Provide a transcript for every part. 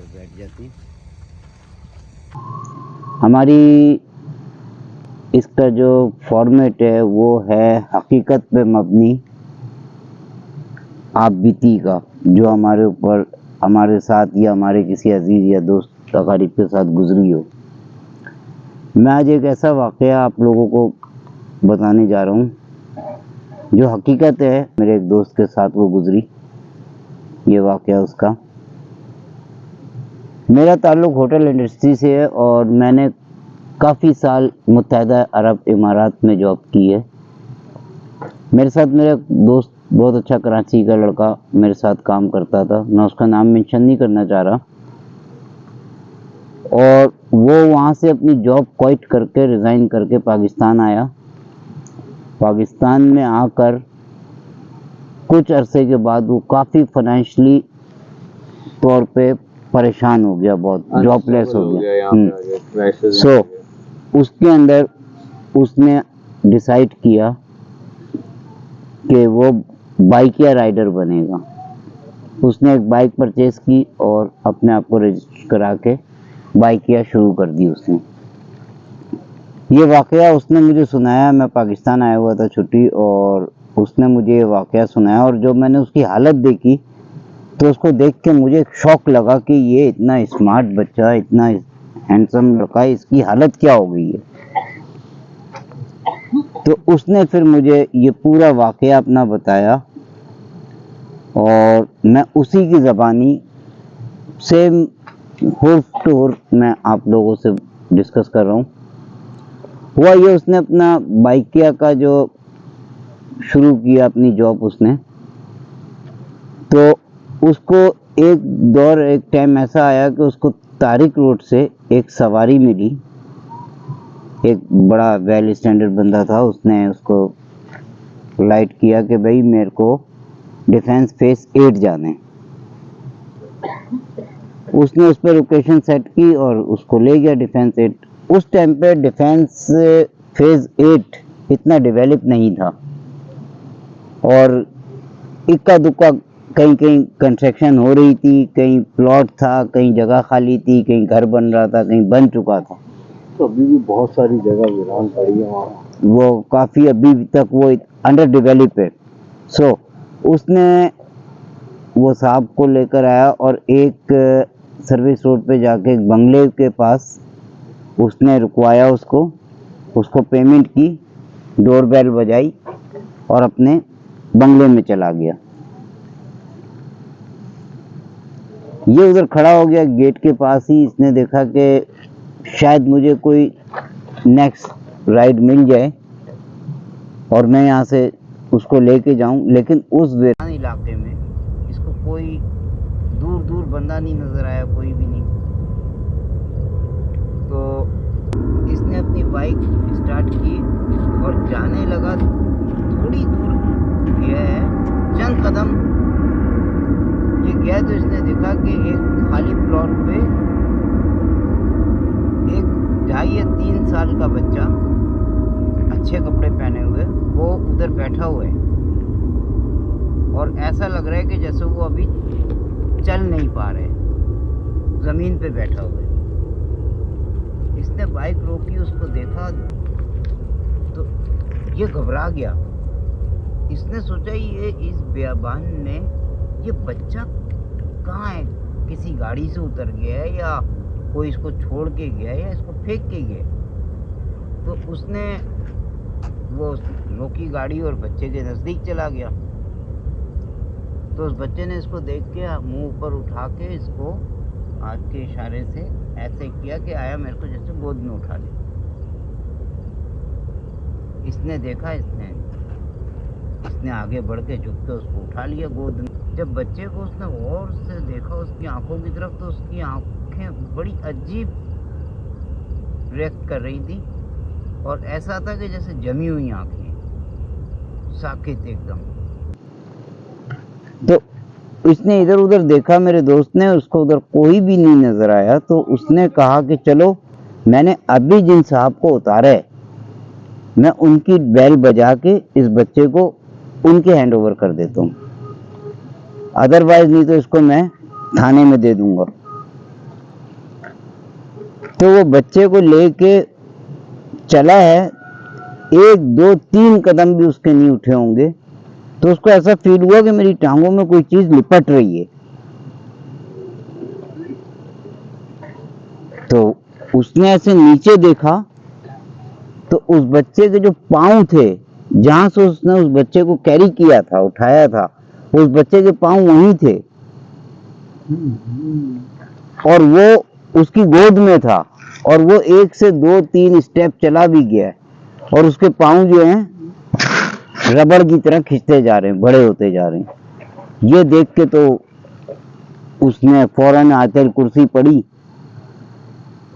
बैठ जाते हैं। हमारी इसका जो फॉर्मेट है वो है हकीकत पे मबनी आप बीती का, जो हमारे ऊपर, हमारे साथ या हमारे किसी अजीज या दोस्त अकारीब के साथ गुजरी हो। मैं आज एक ऐसा वाक़या आप लोगों को बताने जा रहा हूँ जो हकीकत है, मेरे एक दोस्त के साथ वो गुजरी। ये वाक़या उसका, मेरा ताल्लुक़ होटल इंडस्ट्री से है और मैंने काफ़ी साल मुत्तहदा अरब इमारात में जॉब की है। मेरे साथ मेरा दोस्त बहुत अच्छा कराची का लड़का मेरे साथ काम करता था, मैं उसका नाम मेंशन नहीं करना चाह रहा। और वो वहाँ से अपनी जॉब क्विट करके, रिज़ाइन करके पाकिस्तान आया। पाकिस्तान में आकर कुछ अरसे के बाद वो काफ़ी फाइनेंशियली तौर पे परेशान हो गया, बहुत जॉबलेस हो गया। सो उसके अंदर उसने डिसाइड किया कि वो बाइक या राइडर बनेगा। उसने एक बाइक परचेज की और अपने आप को रजिस्टर करा के बाइकिया शुरू कर दी उसने। ये वाक़या उसने मुझे सुनाया, मैं पाकिस्तान आया हुआ था छुट्टी, और उसने मुझे ये वाक़या सुनाया। और जब मैंने उसकी हालत देखी तो उसको देख के मुझे एक शौक लगा कि ये इतना स्मार्ट बच्चा, इतना हैंडसम लड़का, इसकी हालत क्या हो गई है। तो उसने फिर मुझे ये पूरा वाक़या अपना बताया और मैं उसी की ज़बानी सेम हुर्फ टू हुर्फ मैं आप लोगों से डिस्कस कर रहा हूँ। हुआ ये, उसने अपना बाइकिया का जो शुरू किया, अपनी जॉब उसने, तो उसको एक दौर, एक टाइम ऐसा आया कि उसको तारिक रोड से एक सवारी मिली। एक बड़ा वेल स्टैंडर्ड बंदा था, उसने उसको लाइट किया कि भाई मेरे को डिफेंस फेज 8 जाने। उसने उस पर लोकेशन सेट की और उसको ले गया डिफेंस 8। उस टाइम पे डिफेंस फेज 8 इतना डेवलप नहीं था और इक्का दुक्का कहीं कहीं कंस्ट्रक्शन हो रही थी, कहीं प्लॉट था, कहीं जगह खाली थी, कहीं घर बन रहा था, कहीं बन चुका था। तो अभी भी बहुत सारी जगह वीरान पड़ी है वहाँ, वो काफ़ी अभी तक वो अंडर डेवलप है। सो उसने वो साहब को लेकर आया और एक सर्विस रोड पे जाके एक बंगले के पास उसने रुकवाया उसको पेमेंट की, डोरबेल बजाई और अपने बंगले में चला गया। ये उधर खड़ा हो गया गेट के पास ही। इसने देखा कि शायद मुझे कोई नेक्स्ट राइड मिल जाए और मैं यहाँ से उसको लेके जाऊं, लेकिन उस वीरान इलाके में इसको कोई दूर दूर बंदा नहीं नज़र आया, कोई भी नहीं। तो इसने अपनी बाइक स्टार्ट की और जाने लगा। थोड़ी दूर गया है, चंद कदम ये गया तो इसने देखा कि एक खाली प्लॉट पे एक 2.5 या 3 साल का बच्चा, अच्छे कपड़े पहने हुए, वो उधर बैठा हुआ है और ऐसा लग रहा है कि जैसे वो अभी चल नहीं पा रहे, ज़मीन पे बैठा हुआ है। इसने बाइक रोकी, उसको देखा तो ये घबरा गया। इसने सोचा ये इस बियाबान में ये बच्चा कहाँ है, किसी गाड़ी से उतर गया है या कोई इसको छोड़ के गया है या इसको फेंक के गया। तो उसने वो रोकी गाड़ी और बच्चे के नज़दीक चला गया। तो उस बच्चे ने इसको देख के मुंह ऊपर उठा के इसको हाथ के इशारे से ऐसे किया कि आया मेरे को जैसे गोद में उठा ले। इसने देखा, इसने आगे बढ़ के झुक के उसको उठा लिया गोद में। जब बच्चे को उसने गौर से देखा उसकी आंखों की तरफ, तो उसकी आंखें बड़ी अजीब रिएक्ट कर रही थी और ऐसा था कि जैसे जमी हुई आंखें, साकित एकदम। तो इसने इधर उधर देखा, मेरे दोस्त ने, उसको उधर कोई भी नहीं नजर आया। तो उसने कहा कि चलो, मैंने अभी जिन साहब को उतारा है मैं उनकी बेल बजा के इस बच्चे को उनके हैंड ओवर कर देता हूँ, अदरवाइज नहीं तो इसको मैं थाने में दे दूंगा। तो वो बच्चे को लेके चला है, 1 2 3 कदम भी उसके नहीं उठे होंगे, तो उसको ऐसा फील हुआ कि मेरी टांगों में कोई चीज लिपट रही है। तो उसने ऐसे नीचे देखा तो उस बच्चे के जो पांव थे, जहां से उसने उस बच्चे को कैरी किया था, उठाया था, उस बच्चे के पांव वहीं थे और वो उसकी गोद में था और वो 1 से 2 3 स्टेप चला भी गया और उसके पांव जो हैं रबड़ की तरह खिंचते जा रहे हैं, बड़े होते जा रहे हैं। ये देख के तो उसने फौरन आयतल कुर्सी पढ़ी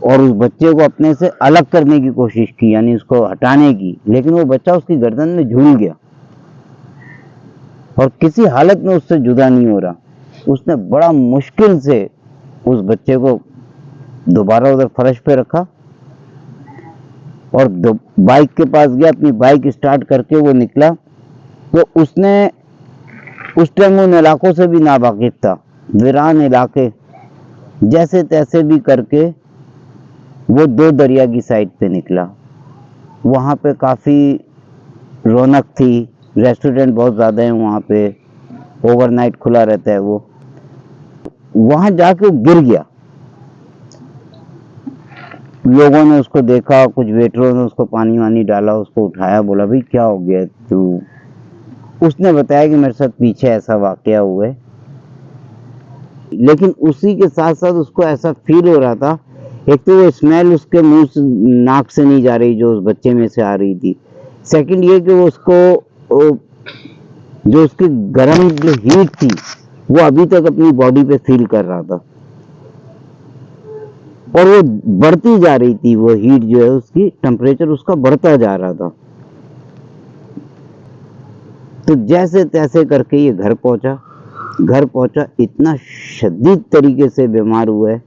और उस बच्चे को अपने से अलग करने की कोशिश की, यानी उसको हटाने की, लेकिन वो बच्चा उसकी गर्दन में झूल गया और किसी हालत में उससे जुदा नहीं हो रहा। उसने बड़ा मुश्किल से उस बच्चे को दोबारा उधर फर्श पे रखा और बाइक के पास गया, अपनी बाइक स्टार्ट करके वो निकला। तो उसने उस टाइम उन इलाकों से भी नावाकिफ था, वीरान इलाके, जैसे तैसे भी करके वो 2 दरिया की साइड पे निकला। वहाँ पे काफ़ी रौनक थी, रेस्टोरेंट बहुत ज़्यादा है वहाँ पे, ओवरनाइट खुला रहता है वो। वहाँ जाके गिर गया, लोगों ने उसको देखा, कुछ वेटरों ने उसको पानी वानी डाला, उसको उठाया, बोला भाई क्या हो गया तू? उसने बताया कि मेरे साथ पीछे ऐसा वाकया हुआ है। लेकिन उसी के साथ साथ उसको ऐसा फील हो रहा था, एक तो वो स्मेल उसके मुंह से, नाक से नहीं जा रही जो उस बच्चे में से आ रही थी। सेकंड ये कि वो उसको जो उसकी गर्म जो हीट थी वो अभी तक अपनी बॉडी पे फील कर रहा था और वो बढ़ती जा रही थी, वो हीट जो है उसकी टेम्परेचर उसका बढ़ता जा रहा था। तो जैसे तैसे करके ये घर पहुंचा, इतना शदीद तरीके से बीमार हुआ है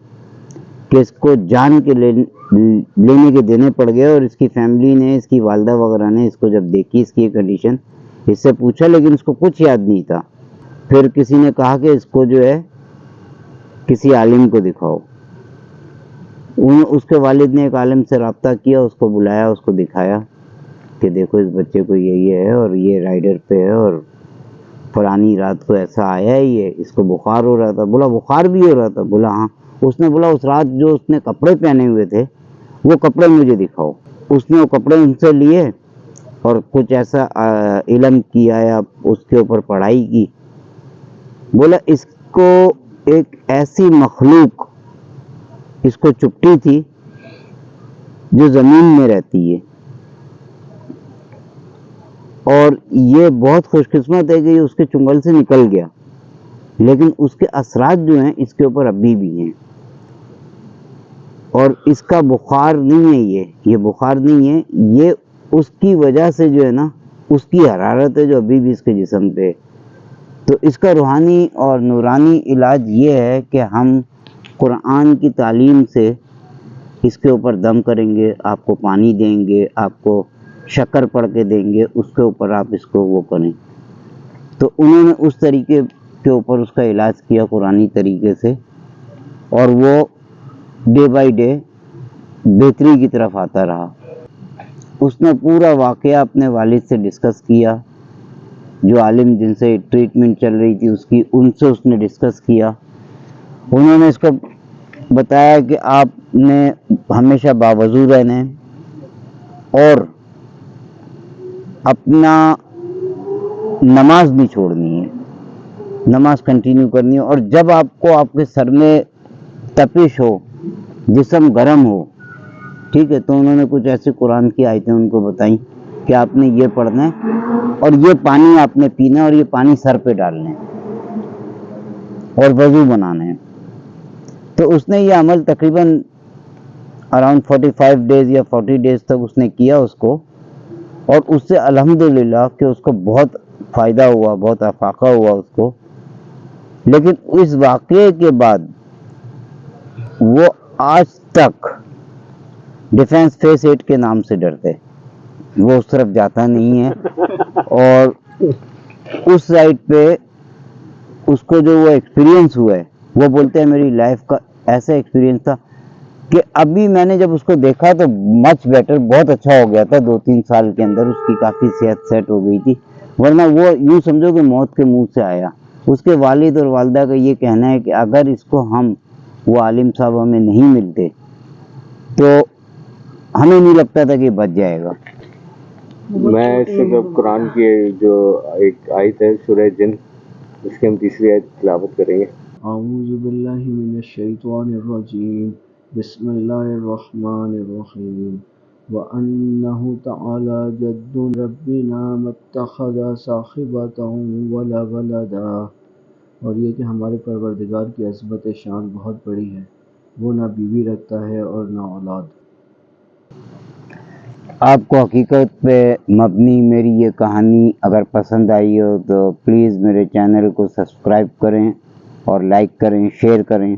कि इसको जान के लेने के देने पड़ गए। और इसकी फैमिली ने, इसकी वालदा वगैरह ने इसको जब देखी इसकी ये कंडीशन, इससे पूछा लेकिन इसको कुछ याद नहीं था। फिर किसी ने कहा कि इसको जो है किसी आलिम को दिखाओ। उसके वालिद ने एक आलिम से रब्ता किया, उसको बुलाया, उसको दिखाया कि देखो इस बच्चे को ये है और ये राइडर पे है और फलानी रात को ऐसा आया है, ये इसको बुखार हो रहा था। बोला बुखार भी हो रहा था? बोला हाँ। उसने बोला उस रात जो उसने कपड़े पहने हुए थे वो कपड़े मुझे दिखाओ। उसने वो कपड़े उनसे लिए और कुछ ऐसा इल्म किया या उसके ऊपर पढ़ाई की। बोला इसको एक ऐसी मखलूक इसको चुपटी थी जो जमीन में रहती है और ये बहुत खुशकिस्मत है कि ये उसके चुंगल से निकल गया, लेकिन उसके असरात जो हैं इसके ऊपर अभी भी हैं। और इसका बुखार नहीं है, ये बुखार नहीं है, ये उसकी वजह से जो है ना, उसकी हरारत है जो अभी भी इसके जिस्म पे। तो इसका रूहानी और नूरानी इलाज ये है कि हम कुरान की तालीम से इसके ऊपर दम करेंगे, आपको पानी देंगे, आपको शक्कर पढ़ के देंगे, उसके ऊपर आप इसको वो करें। तो उन्होंने उस तरीके के ऊपर उसका इलाज किया कुरानी तरीके से और वो डे बाय डे बेहतरी की तरफ आता रहा। उसने पूरा वाकया अपने वालिद से डिस्कस किया, जो आलिम जिनसे ट्रीटमेंट चल रही थी उसकी, उनसे उसने डिस्कस किया। उन्होंने इसको बताया कि आपने हमेशा बावजू रहना है और अपना नमाज नहीं छोड़नी है, नमाज कंटिन्यू करनी है। और जब आपको आपके सर में तपिश हो, जिस्म गर्म हो, ठीक है, तो उन्होंने कुछ ऐसे कुरान की आयतें उनको बताई कि आपने ये पढ़ना है और ये पानी आपने पीना है और ये पानी सर पे डालना है और वजू बनाना है। तो उसने ये अमल तकरीबन अराउंड 45 डेज या 40 डेज तक उसने किया उसको, और उससे अल्हम्दुलिल्लाह कि उसको बहुत फ़ायदा हुआ, बहुत अफाका हुआ उसको। लेकिन इस वाक़ये के बाद वो आज तक डिफेंस फेस 8 के नाम से डरते, वो उस तरफ जाता नहीं है। और उस साइड पे उसको जो वो एक्सपीरियंस हुआ है, वो बोलते हैं मेरी लाइफ का ऐसा एक्सपीरियंस था कि अभी मैंने जब उसको देखा तो मच बेटर, बहुत अच्छा हो गया था। 2-3 साल के अंदर उसकी काफ़ी सेहत सेट हो गई थी, वरना वो यूँ समझो कि मौत के मुंह से आया। उसके वालिद और वालदा का ये कहना है कि अगर इसको वो आलिम साहब हमें नहीं मिलते तो हमें नहीं लगता था कि बच जाएगा। मैं इससे जब कुरान की जो एक आयत है सूरह जिन, इसकी हम तीसरी आयत तिलावत करेंगे। औज़ु बिल्लाहि मिनश शैतानिर रजीम, बिस्मिल्लाहिर रहमानिर रहीम, व अन्नहु तआला जद्दु रब्बिना मत्तखज़ साहिबतन वला वलदा। और ये कि हमारे परवरदिगार की अज़मत शान बहुत बड़ी है, वो ना बीवी रखता है और ना औलाद। आपको हकीकत पे मबनी मेरी ये कहानी अगर पसंद आई हो तो प्लीज़ मेरे चैनल को सब्सक्राइब करें और लाइक करें, शेयर करें।